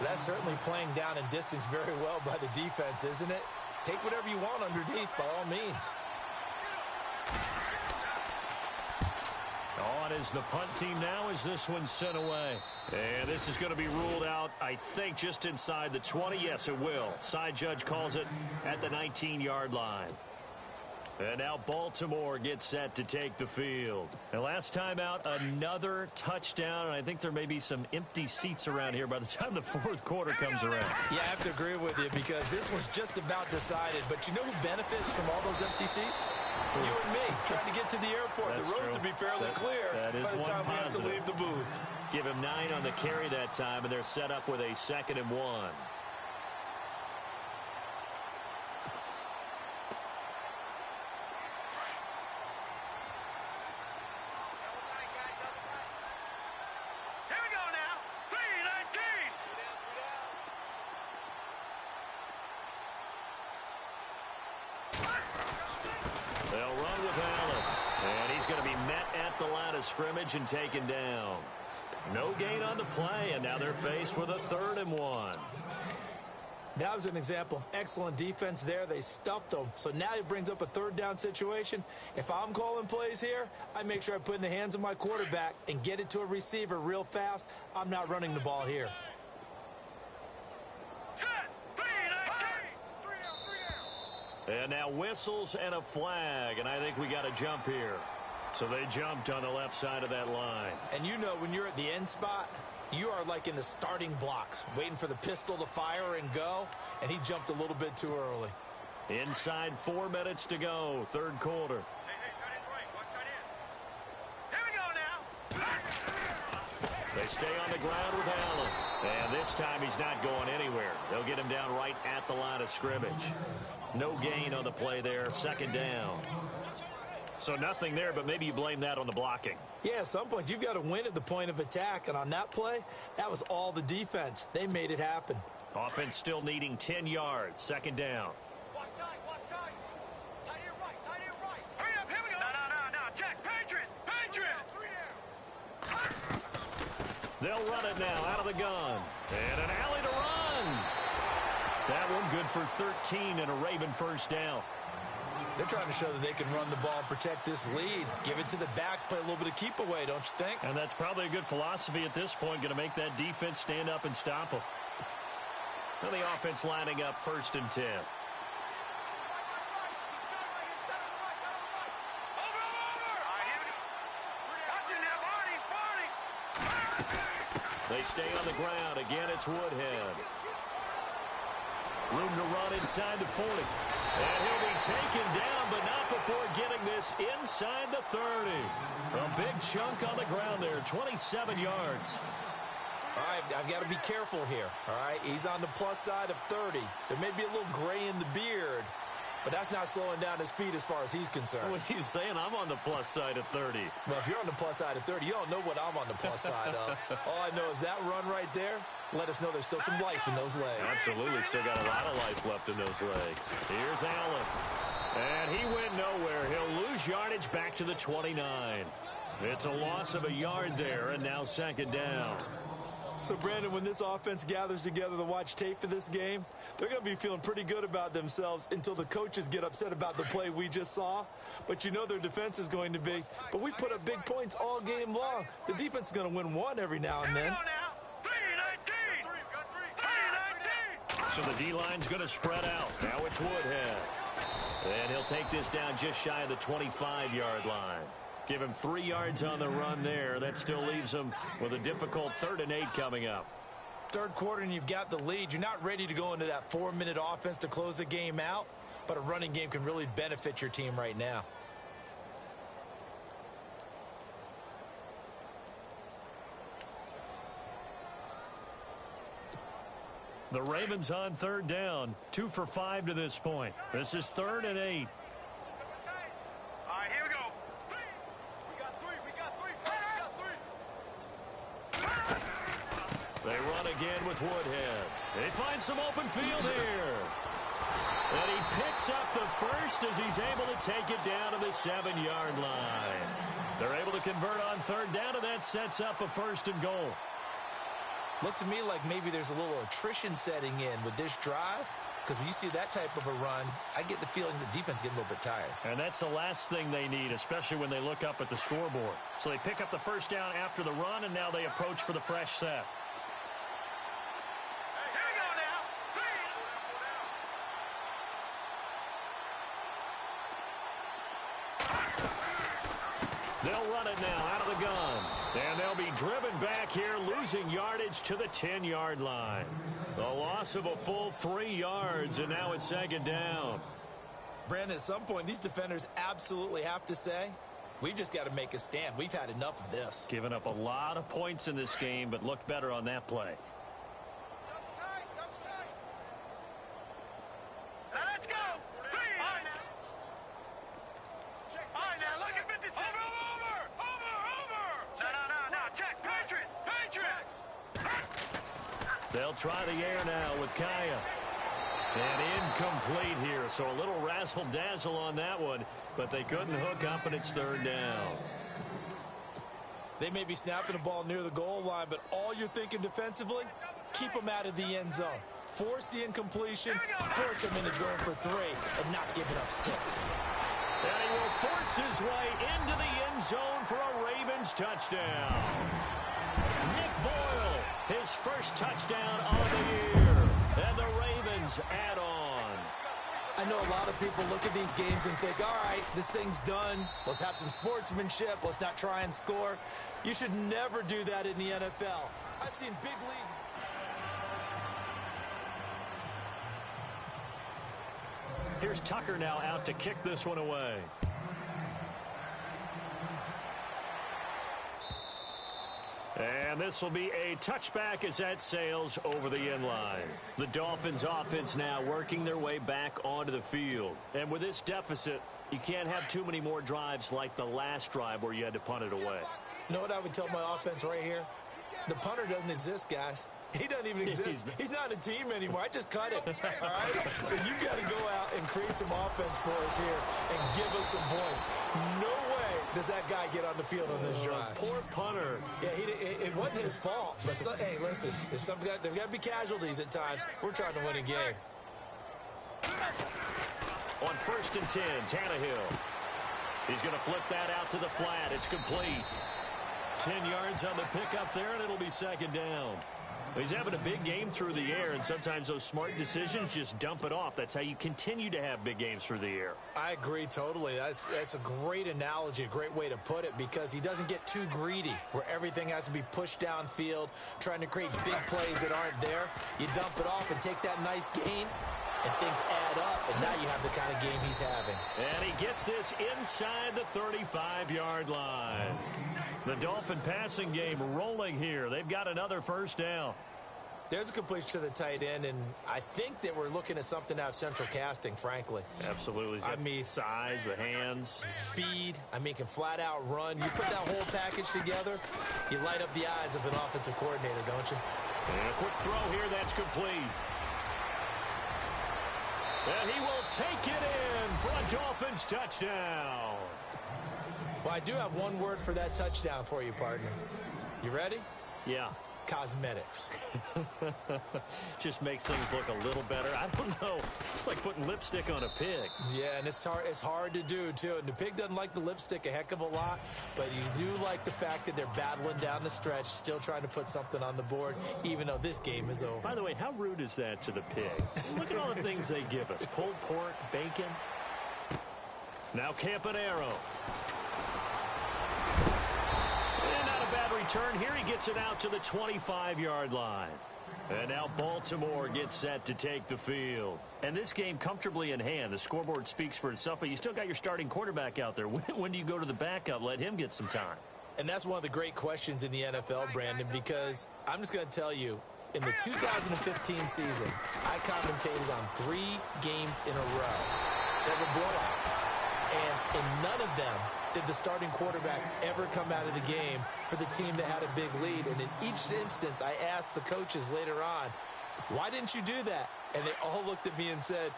That's certainly playing down in distance very well by the defense, isn't it? Take whatever you want underneath by all means. On out as the punt team now as this one's sent away. And this is going to be ruled out, I think, just inside the 20. Yes, it will. Side judge calls it at the 19-yard line. And now Baltimore gets set to take the field. And last time out, another touchdown. And I think there may be some empty seats around here by the time the fourth quarter comes around. Yeah, I have to agree with you because this was just about decided. But you know who benefits from all those empty seats? You and me, trying to get to the airport. That's the roads true. will be fairly clear by the time we have to leave the booth. Give him 9 on the carry that time, and they're set up with a 2nd and 1. They'll run with Allen. And he's going to be met at the line of scrimmage and taken down. No gain on the play, and now they're faced with a 3rd and 1. That was an example of excellent defense there. They stuffed them. So now it brings up a 3rd down situation. If I'm calling plays here, I make sure I put it in the hands of my quarterback and get it to a receiver real fast. I'm not running the ball here. And now whistles and a flag, and I think we got a jump here. So they jumped on the left side of that line. And you know when you're at the end spot, you are like in the starting blocks, waiting for the pistol to fire and go, and he jumped a little bit too early. Inside 4 minutes to go, 3rd quarter. They stay on the ground with Allen. And this time he's not going anywhere. They'll get him down right at the line of scrimmage. No gain on the play there, 2nd down. So nothing there, but maybe you blame that on the blocking. Yeah, at some point you've got to win at the point of attack. And on that play, that was all the defense. They made it happen. Offense still needing 10 yards, 2nd down. Watch time. Tight end right. Hurry up, here we go. No, Jack, Patriot. They'll run it now out of the gun. And an alley to run. That one good for 13 and a Raven 1st down. They're trying to show that they can run the ball and protect this lead. Give it to the backs, play a little bit of keep away, don't you think? And that's probably a good philosophy at this point, going to make that defense stand up and stop them. And the offense lining up 1st and 10. They stay on the ground. Again, it's Woodhead. Room to run inside the 40. And he'll be taken down, but not before getting this inside the 30. A big chunk on the ground there, 27 yards. All right, I've got to be careful here, all right? He's on the plus side of 30. There may be a little gray in the beard, but that's not slowing down his feet as far as he's concerned. What he's saying, I'm on the plus side of 30. Well, if you're on the plus side of 30, you don't know what I'm on the plus side of. All I know is that run right there, let us know there's still some life in those legs. Absolutely, still got a lot of life left in those legs. Here's Allen. And he went nowhere. He'll lose yardage back to the 29. It's a loss of a yard there, and now 2nd down. So, Brandon, when this offense gathers together to watch tape for this game, they're going to be feeling pretty good about themselves until the coaches get upset about the play we just saw. But you know their defense is going to be. But we put up big points all game long. The defense is going to win one every now and then. So the D-line's going to spread out. Now it's Woodhead. And he'll take this down just shy of the 25-yard line. Give him 3 yards on the run there. That still leaves him with a difficult 3rd and 8 coming up. 3rd quarter and you've got the lead. You're not ready to go into that 4-minute offense to close the game out, but a running game can really benefit your team right now. The Ravens on 3rd down. 2 for 5 to this point. This is 3rd and 8. All right, here we go. We got three. They run again with Woodhead. They find some open field here. And he picks up the first as he's able to take it down to the 7-yard line. They're able to convert on 3rd down, and that sets up a 1st and goal. Looks to me like maybe there's a little attrition setting in with this drive. because when you see that type of a run, I get the feeling the defense getting a little bit tired. And that's the last thing they need, especially when they look up at the scoreboard. So they pick up the first down after the run, and now they approach for the fresh set. Here we go now. They'll run it now out of the gun. And they'll be driven back here, losing yardage to the 10-yard line. The loss of a full 3 yards, and now it's second down. Brandon, at some point, these defenders absolutely have to say, we've just got to make a stand. We've had enough of this. Given up a lot of points in this game, but looked better on that play. Double tight, double tight. Now let's go. All right now. All right now, look at 56. Over. No. Check. Patriot. They'll try the air now with Kaya. And incomplete here, so a little razzle-dazzle on that one, but they couldn't hook up, and it's third down. They may be snapping the ball near the goal line, but all you're thinking defensively, keep them out of the end zone. Force the incompletion, force them into going for 3, and not giving up 6. And he will force his way into the end zone for a Ravens touchdown. Nick Boyle, his first touchdown of the year. And the Ravens add on. I know a lot of people look at these games and think, all right, this thing's done. Let's have some sportsmanship. Let's not try and score. You should never do that in the NFL. I've seen big leads. Here's Tucker now out to kick this one away. And this will be a touchback as that sails over the end line. The Dolphins offense now working their way back onto the field. And with this deficit, you can't have too many more drives like the last drive where you had to punt it away. You know what I would tell my offense right here? The punter doesn't exist, guys. He doesn't even exist. He's not a team anymore. I just cut it. All right? So you've got to go out and create some offense for us here and give us some points. No way does that guy get on the field on this drive. Poor punter. Yeah, it wasn't his fault. But hey, listen, there's got to be casualties at times. We're trying to win a game. On 1st and 10, Tannehill. He's going to flip that out to the flat. It's complete. 10 yards on the pickup there, and it'll be second down. He's having a big game through the air, and sometimes those smart decisions just dump it off. That's how you continue to have big games through the air. I agree totally. That's a great analogy, a great way to put it, because he doesn't get too greedy where everything has to be pushed downfield, trying to create big plays that aren't there. You dump it off and take that nice gain, and things add up, and now you have the kind of game he's having. And he gets this inside the 35-yard line. The Dolphin passing game rolling here. They've got another first down. There's a completion to the tight end, and I think that we're looking at something out of central casting, frankly. Absolutely. I mean, size, the hands. Speed. I mean, can flat out run. You put that whole package together, you light up the eyes of an offensive coordinator, don't you? And a quick throw here. That's complete. And he will take it in for a Dolphins touchdown. Well, I do have one word for that touchdown for you, partner. You ready? Yeah. Cosmetics. Just makes things look a little better. I don't know. It's like putting lipstick on a pig. Yeah, and it's hard to do, too. And the pig doesn't like the lipstick a heck of a lot, but you do like the fact that they're battling down the stretch, still trying to put something on the board, even though this game is over. By the way, how rude is that to the pig? Look at all the things they give us. Pulled pork, bacon. Now Campanaro. And not a bad return here. He gets it out to the 25-yard line. And now Baltimore gets set to take the field. And this game comfortably in hand. The scoreboard speaks for itself, but you still got your starting quarterback out there. When do you go to the backup? Let him get some time. And that's one of the great questions in the NFL, Brandon, because I'm just going to tell you, in the 2015 season, I commentated on 3 games in a row that were blowouts. And in none of them did the starting quarterback ever come out of the game for the team that had a big lead. And in each instance, I asked the coaches later on, why didn't you do that? And they all looked at me and said,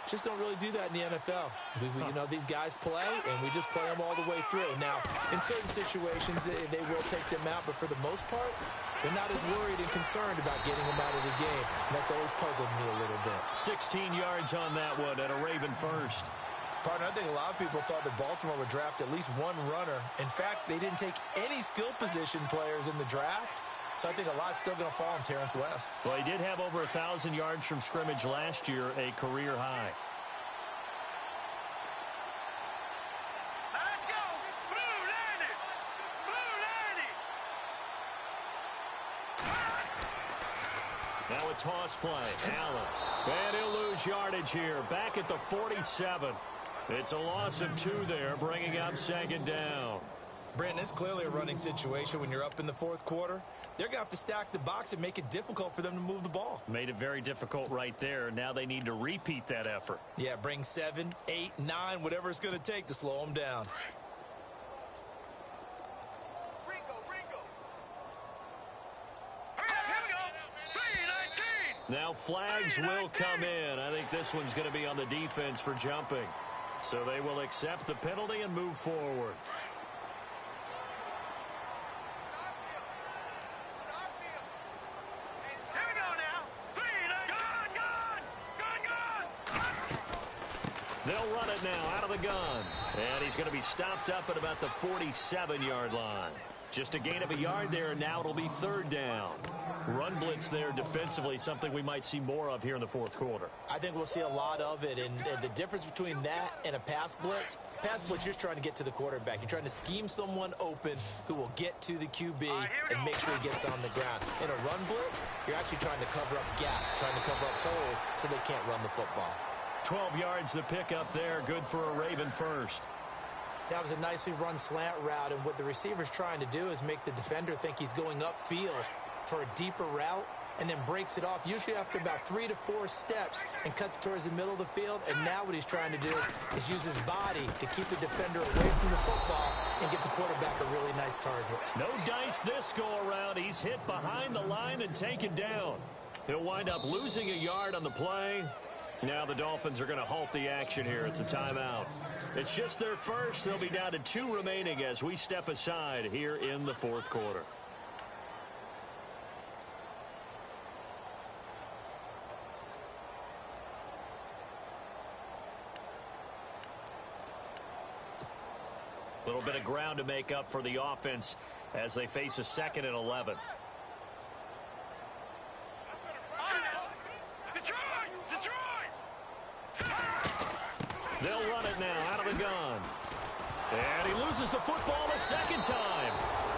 Just don't really do that in the NFL. You know, these guys play, and we just play them all the way through. Now, in certain situations, they will take them out, but for the most part, they're not as worried and concerned about getting them out of the game. And that's always puzzled me a little bit. 16 yards on that one and a Raven first. Partner, I think a lot of people thought that Baltimore would draft at least one runner. In fact, they didn't take any skill position players in the draft. So I think a lot's still going to fall on Terrence West. Well, he did have over 1,000 yards from scrimmage last year, a career high. Let's go. Blue landed. Blue landed. Now a toss play. Allen. And he'll lose yardage here. Back at the 47. It's a loss of 2 there, bringing up second down. Brandon, it's clearly a running situation when you're up in the fourth quarter. They're going to have to stack the box and make it difficult for them to move the ball. Made it very difficult right there. Now they need to repeat that effort. Yeah, bring 7, 8, 9, whatever it's going to take to slow them down. Ringo. Here we go. 3-19. Now flags will come in. I think this one's going to be on the defense for jumping. So they will accept the penalty and move forward. They'll run it now out of the gun. And he's going to be stopped up at about the 47-yard line. Just a gain of a yard there, and now it'll be third down. Run blitz there defensively, something we might see more of here in the fourth quarter. I think we'll see a lot of it, and the difference between that and a pass blitz, you're just trying to get to the quarterback. You're trying to scheme someone open who will get to the QB and make sure he gets on the ground. In a run blitz, you're actually trying to cover up gaps, trying to cover up holes so they can't run the football. 12 yards to pick up there, good for a Raven first. That was a nicely run slant route, and what the receiver's trying to do is make the defender think he's going upfield for a deeper route and then breaks it off, usually after about 3 to 4 steps, and cuts towards the middle of the field. And now what he's trying to do is use his body to keep the defender away from the football and get the quarterback a really nice target. No dice this go-around. He's hit behind the line and taken down. He'll wind up losing a yard on the play. Now the Dolphins are going to halt the action here. It's a timeout. It's just their first. They'll be down to 2 remaining as we step aside here in the fourth quarter. A little bit of ground to make up for the offense as they face a 2nd and 11. They'll run it now out of the gun. And he loses the football a second time.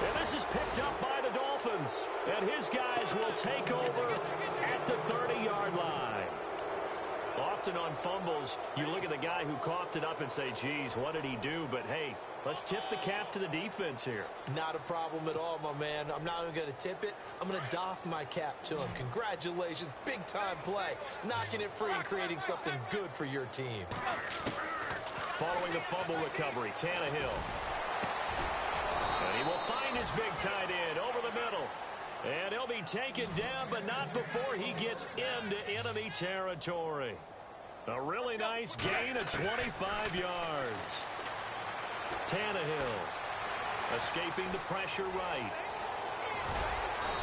And this is picked up by the Dolphins. And his guys will take over at the 30-yard line. Often on fumbles, you look at the guy who coughed it up and say, geez, what did he do? But, hey, let's tip the cap to the defense here. Not a problem at all, my man. I'm not even going to tip it. I'm going to doff my cap to him. Congratulations. Big-time play. Knocking it free and creating something good for your team. Following the fumble recovery, Tannehill. And he will find his big tight end over the middle. And he'll be taken down, but not before he gets into enemy territory. A really nice gain of 25 yards. Tannehill escaping the pressure right.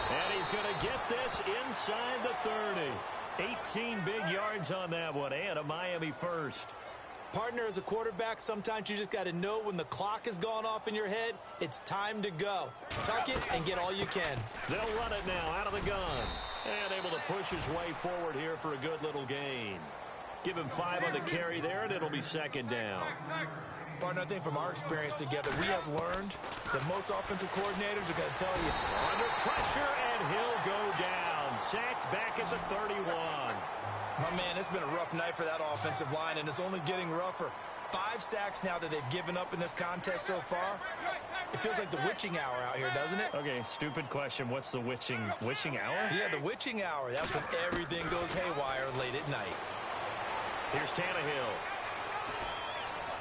And he's going to get this inside the 30. 18 big yards on that one, and a Miami first. Partner, as a quarterback, sometimes you just got to know when the clock has gone off in your head, it's time to go. Tuck it and get all you can. They'll run it now out of the gun. And able to push his way forward here for a good little gain. Give him 5 on the carry there, and it'll be second down. Partner, I think from our experience together, we have learned that most offensive coordinators are going to tell you. Under pressure, and he'll go down. Sacked back at the 31. My man, it's been a rough night for that offensive line, and it's only getting rougher. 5 sacks now that they've given up in this contest so far. It feels like the witching hour out here, doesn't it? Okay, stupid question. What's the witching hour? Yeah, the witching hour. That's when everything goes haywire late at night. Here's Tannehill.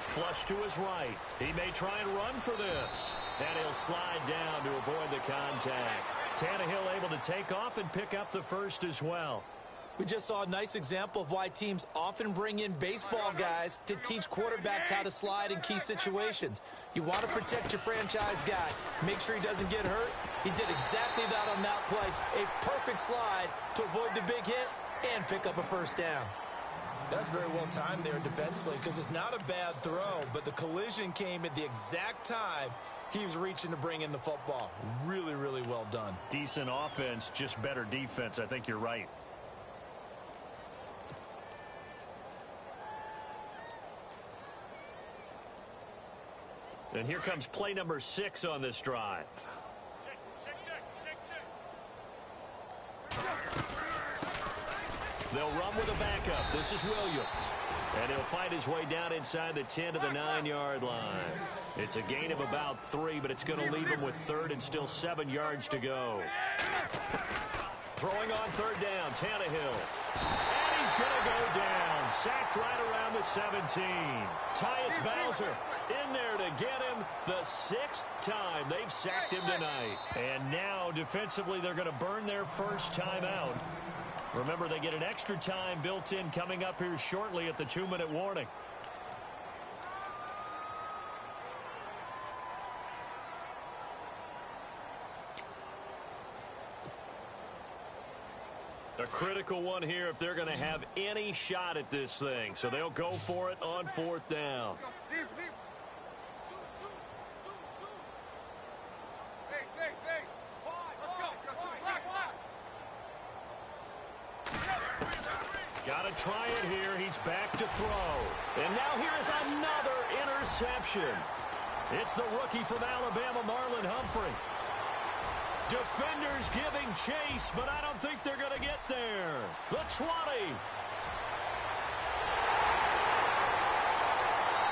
Flush to his right. He may try and run for this. And he'll slide down to avoid the contact. Tannehill able to take off and pick up the first as well. We just saw a nice example of why teams often bring in baseball guys to teach quarterbacks how to slide in key situations. You want to protect your franchise guy. Make sure he doesn't get hurt. He did exactly that on that play. A perfect slide to avoid the big hit and pick up a first down. That's very well timed there defensively because it's not a bad throw, but the collision came at the exact time he was reaching to bring in the football. Really, really well done. Decent offense, just better defense. I think you're right. And here comes play number 6 on this drive. They'll run with a backup. This is Williams. And he'll fight his way down inside the 10 to the 9-yard line. It's a gain of about 3, but it's going to leave him with 3rd and still 7 yards to go. Throwing on 3rd down, Tannehill. And he's going to go down. Sacked right around the 17. Tyus Bowser in there to get him the 6th time they've sacked him tonight. And now defensively they're going to burn their first time out. Remember, they get an extra time built in coming up here shortly at the 2-minute warning. A critical one here if they're going to have any shot at this thing. So they'll go for it on 4th down. Got to try it here. He's back to throw. And now here is another interception. It's the rookie from Alabama, Marlon Humphrey. Defenders giving chase, but I don't think they're going to get there. The 20.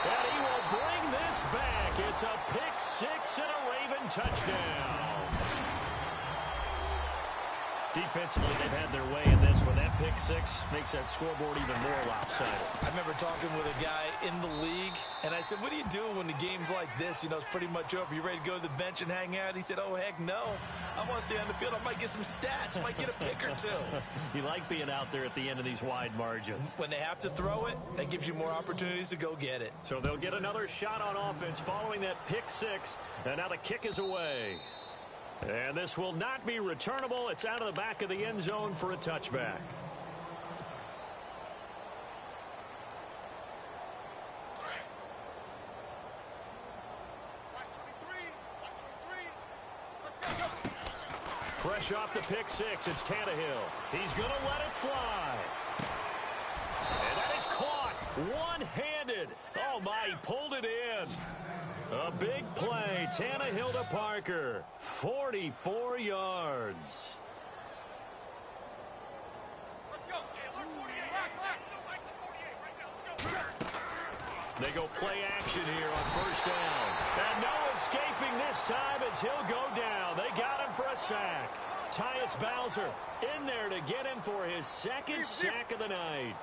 And he will bring this back. It's a pick 6 and a Raven touchdown. Defensively, they've had their way in this one. That pick 6 makes that scoreboard even more lopsided. I remember talking with a guy in the league, and I said, what do you do when the game's like this? You know, it's pretty much over. You ready to go to the bench and hang out? He said, oh, heck no. I want to stay on the field. I might get some stats. I might get a pick or 2. You like being out there at the end of these wide margins. When they have to throw it, that gives you more opportunities to go get it. So they'll get another shot on offense following that pick 6, and now the kick is away. And this will not be returnable. It's out of the back of the end zone for a touchback. Fresh off the pick 6, it's Tannehill. He's going to let it fly. And that is caught one-handed. Oh, my, he pulled it in. A big play. Tannehill to Parker. 44 yards. They go play action here on 1st down. And no escaping this time as he'll go down. They got him for a sack. Tyus Bowser in there to get him for his 2nd sack of the night.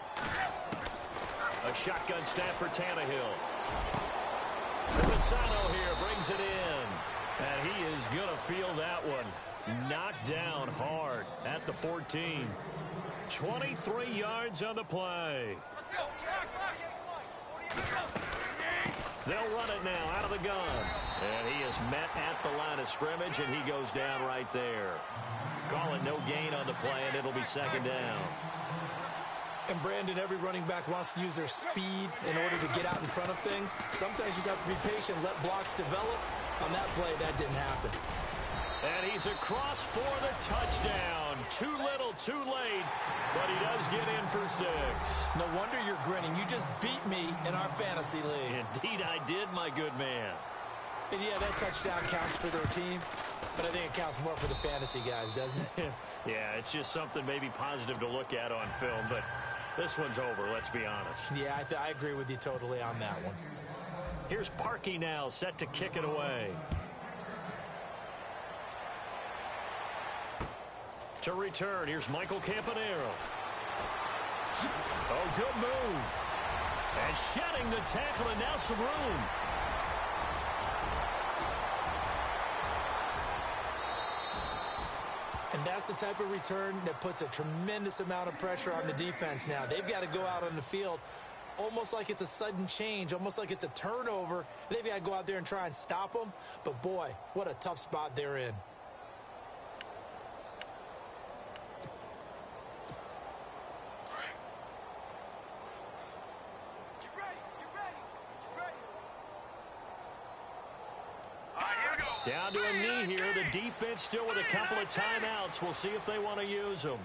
A shotgun snap for Tannehill. Fasano here brings it in. And he is going to feel that one. Knocked down hard at the 14. 23 yards on the play. They'll run it now out of the gun. And he is met at the line of scrimmage, and he goes down right there. Call it no gain on the play, and it'll be 2nd down. And, Brandon, every running back wants to use their speed in order to get out in front of things. Sometimes you just have to be patient, let blocks develop. On that play, that didn't happen. And he's across for the touchdown. Too little, too late, but he does get in for 6. No wonder you're grinning. You just beat me in our fantasy league. Indeed I did, my good man. And, yeah, that touchdown counts for their team, but I think it counts more for the fantasy guys, doesn't it? Yeah, it's just something maybe positive to look at on film, but this one's over, let's be honest. Yeah, I agree with you totally on that one. Here's Parkey now, set to kick it away. To return, here's Michael Campanero. Oh, good move. And shedding the tackle, and now some room. And that's the type of return that puts a tremendous amount of pressure on the defense now. They've got to go out on the field almost like it's a sudden change, almost like it's a turnover. They've got to go out there and try and stop them. But, boy, what a tough spot they're in. Down to a knee here. The defense still with a couple of timeouts. We'll see if they want to use them.